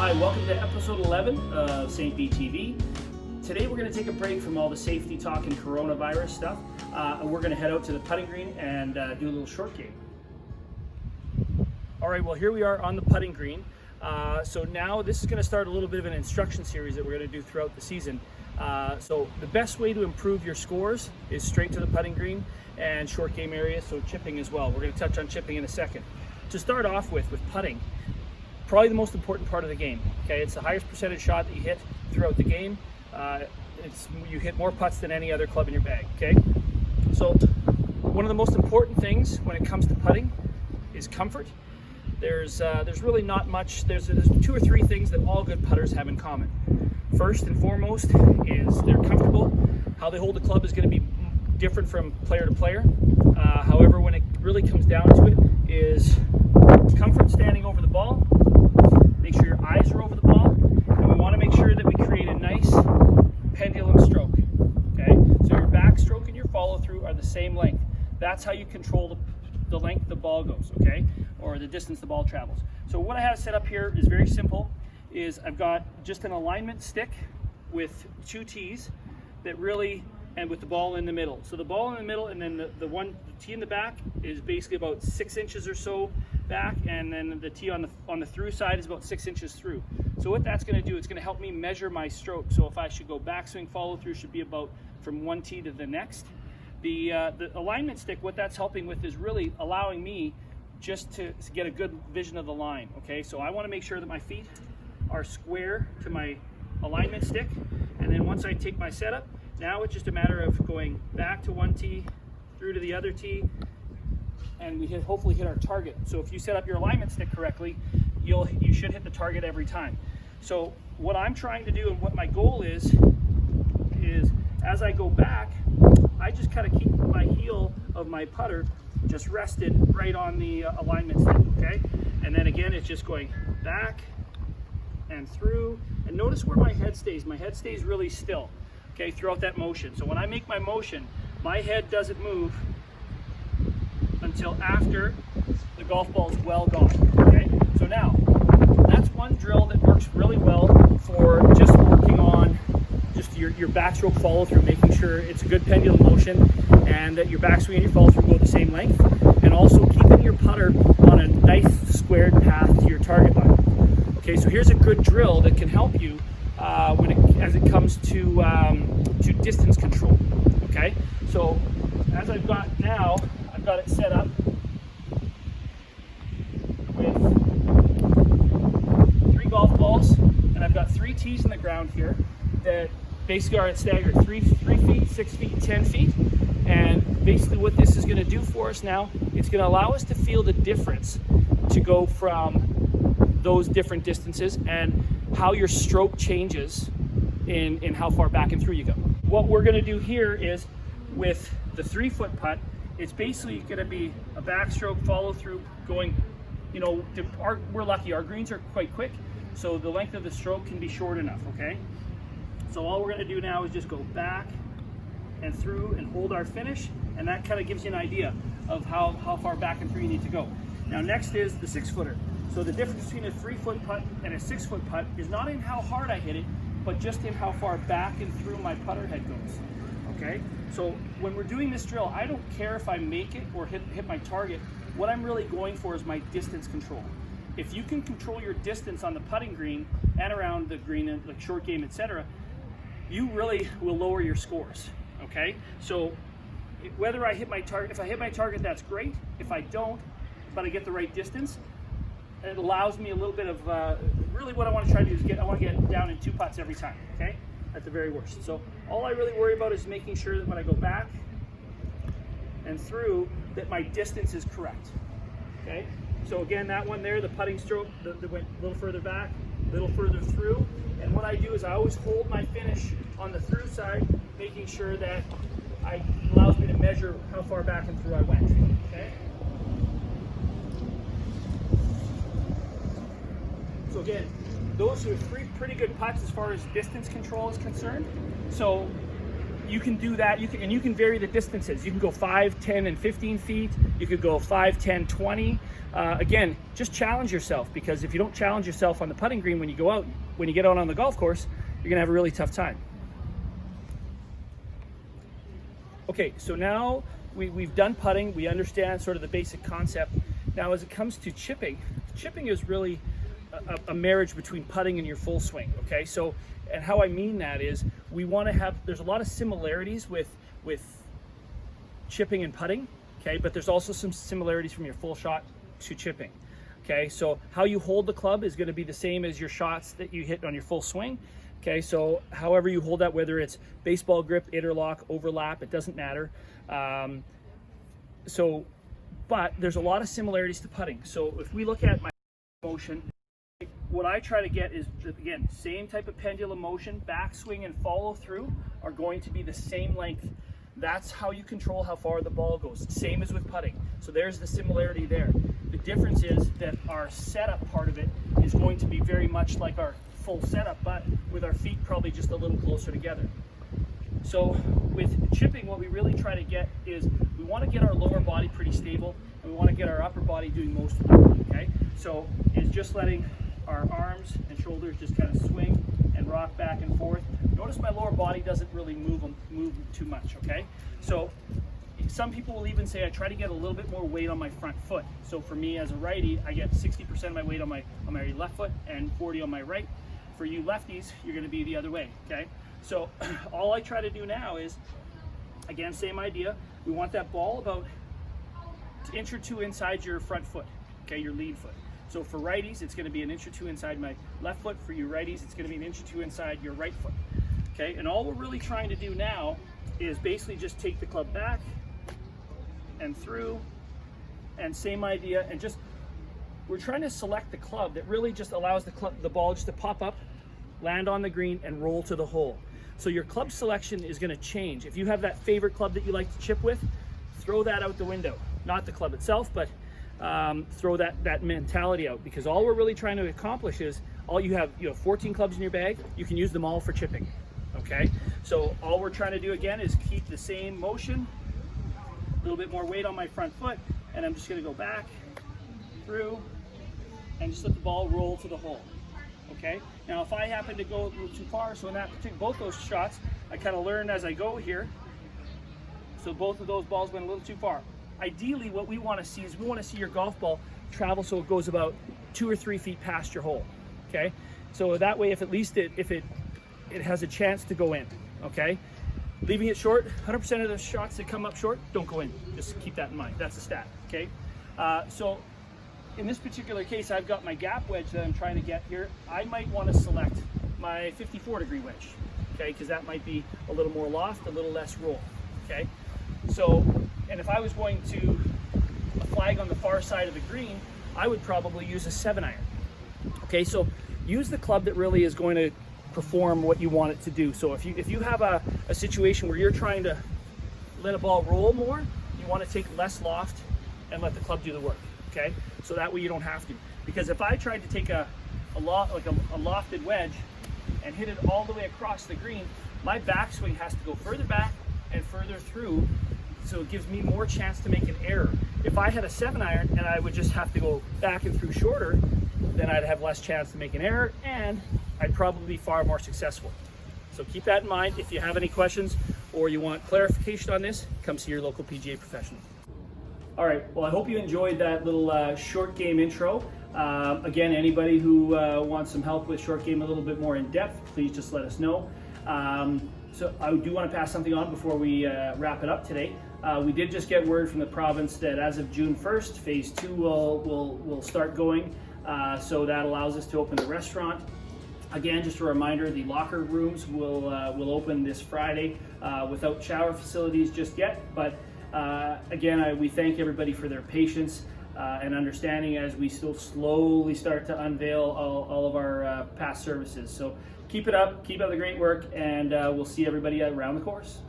Hi, welcome to episode 11 of St. B TV. Today we're going to take a break from all the safety talk and coronavirus stuff, and we're going to head out to the putting green and do a little short game. All right, well here we are on the putting green. So now this is going to start a little bit of an instruction series that we're going to do throughout the season. So the best way to improve your scores is straight to the putting green and short game areas, so chipping as well. We're going to touch on chipping in a second. To start off with putting, probably the most important part of the game. Okay, it's the highest percentage shot that you hit throughout the game. You hit more putts than any other club in your bag. Okay, so one of the most important things when it comes to putting is comfort. There's really not much. There's two or three things that all good putters have in common. First and foremost is they're comfortable. How they hold the club is going to be different from player to player. However, when it really comes down to it, is comfort standing over the ball. Make sure your eyes are over the ball, and we want to make sure that we create a nice pendulum stroke. Okay, so your backstroke and your follow through are the same length. That's how you control the length the ball goes. Okay, or the distance the ball travels. So what I have set up here is very simple. Is I've got just an alignment stick with two tees that really, and with the ball in the middle. So the ball in the middle, and then the tee in the back is basically about 6 inches or so back, and then the tee on the through side is about 6 inches through. So what that's going to do, it's going to help me measure my stroke. So if I should go backswing, follow through should be about from one tee to the next. The alignment stick, what that's helping with is really allowing me just to get a good vision of the line. Okay, so I want to make sure that my feet are square to my alignment stick, and then once I take my setup, now it's just a matter of going back to one tee, through to the other tee, and we hopefully hit our target. So if you set up your alignment stick correctly, you should hit the target every time. So what I'm trying to do and what my goal is as I go back, I just kind of keep my heel of my putter just rested right on the alignment stick. Okay, and then again it's just going back and through, and notice where my head stays. My head stays really still, okay, throughout that motion. So when I make my motion, my head doesn't move until after the golf ball is well gone. Okay, so now that's one drill that works really well for just working on just your backstroke follow through, making sure it's a good pendulum motion and that your backswing and your follow through go the same length, and also keeping your putter on a nice squared path to your target line. Okay, so here's a good drill that can help you as it comes to distance control. Okay, so as I've got it set up with 3 golf balls, and I've got 3 tees in the ground here that basically are at staggered 3 feet, 6 feet, 10 feet. And basically what this is going to do for us now, it's going to allow us to feel the difference to go from those different distances and how your stroke changes in how far back and through you go. What we're going to do here is with the 3-foot putt, it's basically going to be a backstroke follow through going, we're lucky, our greens are quite quick, so the length of the stroke can be short enough. Okay, so all we're going to do now is just go back and through and hold our finish, and that kind of gives you an idea of how far back and through you need to go. Now next is the 6-footer. So the difference between a 3-foot putt and a 6-foot putt is not in how hard I hit it, but just in how far back and through my putter head goes. Okay, so when we're doing this drill, I don't care if I make it or hit my target. What I'm really going for is my distance control. If you can control your distance on the putting green and around the green, and like short game, etc., you really will lower your scores. Okay, so whether I hit my target, if I hit my target, that's great. If I don't, but I get the right distance, it allows me a little bit of really what I want to try to do is I want to get down in 2 putts every time. Okay, at the very worst. So all I really worry about is making sure that when I go back and through, that my distance is correct. Okay, so again, that one there, the putting stroke, that went a little further back, a little further through, and what I do is I always hold my finish on the through side, making sure that it allows me to measure how far back and through I went. Okay. So again, those are 3 pretty good putts as far as distance control is concerned. So you can do that. You can vary the distances. You can go 5, 10, and 15 feet. You could go 5, 10, 20. Again, just challenge yourself, because if you don't challenge yourself on the putting green when you go out, when you get out on the golf course, you're gonna have a really tough time. Okay, so now we've done putting. We understand sort of the basic concept. Now, as it comes to chipping, chipping is really a marriage between putting and your full swing. Okay, so, and how I mean that is, we want to have, there's a lot of similarities with chipping and putting, okay, but there's also some similarities from your full shot to chipping. Okay, so how you hold the club is going to be the same as your shots that you hit on your full swing. Okay, so however you hold that, whether it's baseball grip, interlock, overlap, it doesn't matter. But there's a lot of similarities to putting. So if we look at my motion, what I try to get is, again, same type of pendulum motion, backswing and follow through are going to be the same length. That's how you control how far the ball goes, same as with putting. So there's the similarity there. The difference is that our setup part of it is going to be very much like our full setup, but with our feet probably just a little closer together. So with chipping, what we really try to get is, we want to get our lower body pretty stable, and we want to get our upper body doing most of it, okay? So it's just letting our arms and shoulders just kind of swing and rock back and forth. Notice my lower body doesn't really move too much, okay? So some people will even say I try to get a little bit more weight on my front foot. So for me as a righty, I get 60% of my weight on my left foot and 40 on my right. For you lefties, you're going to be the other way, okay? So all I try to do now is, again, same idea. We want that ball about an inch or two inside your front foot, okay, your lead foot. So for righties, it's going to be an inch or two inside my left foot. For you righties, it's going to be an inch or two inside your right foot, okay? And all we're really trying to do now is basically just take the club back and through, and same idea, and just, we're trying to select the club that really just allows the ball just to pop up, land on the green, and roll to the hole. So your club selection is going to change. If you have that favorite club that you like to chip with, throw that out the window. Not the club itself, but throw that mentality out, because all we're really trying to accomplish is, you have 14 clubs in your bag, you can use them all for chipping, okay? So all we're trying to do again is keep the same motion, a little bit more weight on my front foot, and I'm just going to go back, through, and just let the ball roll to the hole. Okay. Now, if I happen to go a little too far, so in that particular, both those shots, I kind of learn as I go here. So both of those balls went a little too far. Ideally, what we want to see is, we want to see your golf ball travel so it goes about 2 or 3 feet past your hole. Okay. So that way, if it has a chance to go in. Okay. Leaving it short, 100% of the shots that come up short don't go in. Just keep that in mind. That's a stat. Okay. So in this particular case, I've got my gap wedge that I'm trying to get here. I might want to select my 54-degree wedge, okay, because that might be a little more loft, a little less roll, okay? So, and if I was going to a flag on the far side of the green, I would probably use a 7-iron, okay? So use the club that really is going to perform what you want it to do. So if you have a situation where you're trying to let a ball roll more, you want to take less loft and let the club do the work. Okay, so that way you don't have to. Because if I tried to take a lofted wedge and hit it all the way across the green, my backswing has to go further back and further through, so it gives me more chance to make an error. If I had a 7-iron and I would just have to go back and through shorter, then I'd have less chance to make an error, and I'd probably be far more successful. So keep that in mind. If you have any questions or you want clarification on this, come see your local PGA professional. All right, well, I hope you enjoyed that little short game intro. Again, anybody who wants some help with short game a little bit more in depth, please just let us know. So I do want to pass something on before we wrap it up today. We did just get word from the province that as of June 1st, phase 2 will start going. So that allows us to open the restaurant. Again, just a reminder, the locker rooms will open this Friday without shower facilities just yet, but again, we thank everybody for their patience and understanding as we still slowly start to unveil all of our past services. So keep it up, keep up the great work, and we'll see everybody around the course.